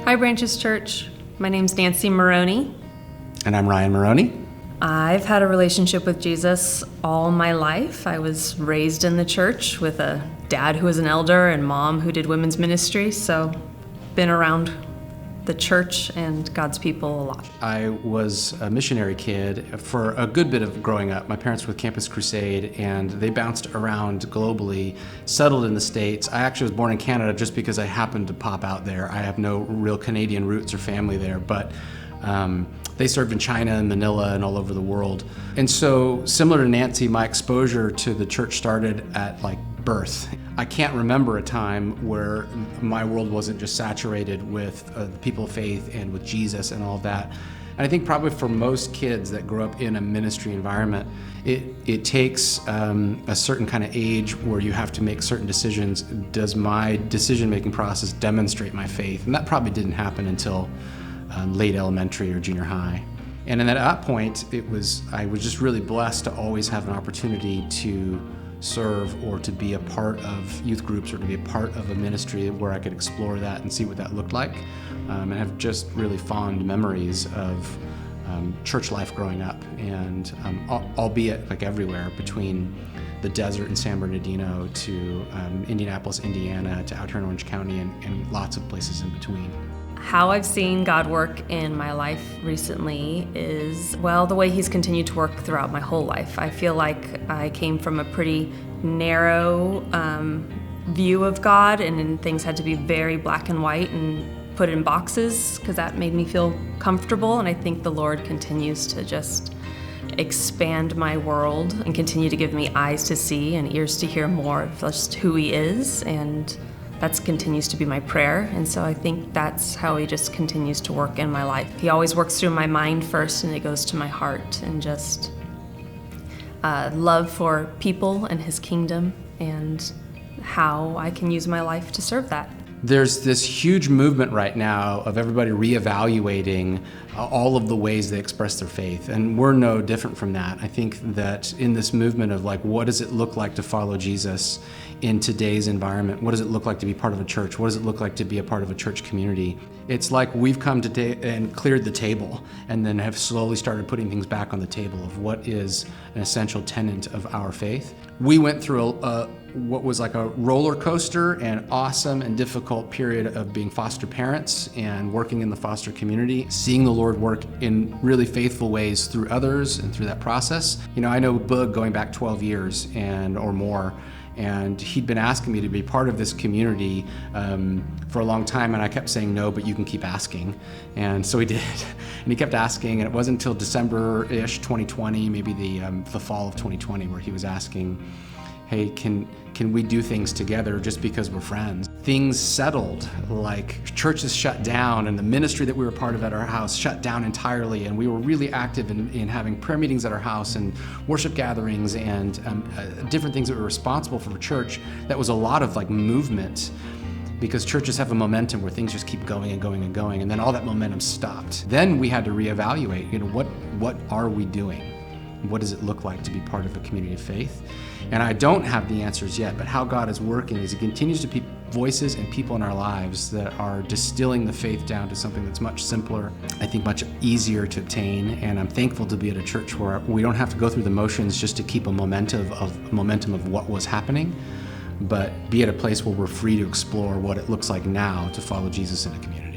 Hi, Branches Church. My name's Nancy Maroney. And I'm Ryan Maroney. I've had a relationship with Jesus all my life. I was raised in the church with a dad who was an elder and mom who did women's ministry, so been around the church and God's people a lot. I was a missionary kid for a good bit of growing up. My parents were with Campus Crusade, and they bounced around globally, settled in the States. I actually was born in Canada just because I happened to pop out there. I have no real Canadian roots or family there, but they served in China and Manila and all over the world. And so, similar to Nancy, my exposure to the church started at birth. I can't remember a time where my world wasn't just saturated with the people of faith and with Jesus and all of that. And I think probably for most kids that grow up in a ministry environment, it takes a certain kind of age where you have to make certain decisions. Does my decision-making process demonstrate my faith? And that probably didn't happen until late elementary or junior high. And at that point, I was just really blessed to always have an opportunity to serve or to be a part of youth groups or to be a part of a ministry where I could explore that and see what that looked like, and have just really fond memories of church life growing up, and albeit everywhere between the desert in San Bernardino to Indianapolis, Indiana, to out here in Orange County, and lots of places in between. How I've seen God work in my life recently is, the way He's continued to work throughout my whole life. I feel like I came from a pretty narrow view of God, and things had to be very black and white and put in boxes because that made me feel comfortable. And I think the Lord continues to just expand my world and continue to give me eyes to see and ears to hear more of just who He is, and that continues to be my prayer. And so I think that's how He just continues to work in my life. He always works through my mind first, and it goes to my heart, and just love for people and His kingdom and how I can use my life to serve that. There's this huge movement right now of everybody reevaluating all of the ways they express their faith, and we're no different from that. I think that in this movement of what does it look like to follow Jesus in today's environment? What does it look like to be part of a church? What does it look like to be a part of a church community? It's like we've come today and cleared the table, and then have slowly started putting things back on the table of what is an essential tenet of our faith. We went through what was like a roller coaster and awesome and difficult period of being foster parents and working in the foster community, seeing the Lord work in really faithful ways through others and through that process. I know Boog going back 12 years or more, and he'd been asking me to be part of this community for a long time, and I kept saying no, but you can keep asking. And so he did, and he kept asking, and it wasn't until December-ish 2020, maybe the fall of 2020, where he was asking, hey, can we do things together just because we're friends? Things settled, churches shut down, and the ministry that we were part of at our house shut down entirely, and we were really active in having prayer meetings at our house and worship gatherings and different things that were responsible for church. That was a lot of movement, because churches have a momentum where things just keep going and going and going, and then all that momentum stopped. Then we had to reevaluate, what are we doing? What does it look like to be part of a community of faith? And I don't have the answers yet, but how God is working is He continues to be voices and people in our lives that are distilling the faith down to something that's much simpler, I think much easier to obtain. And I'm thankful to be at a church where we don't have to go through the motions just to keep a momentum of what was happening, but be at a place where we're free to explore what it looks like now to follow Jesus in a community.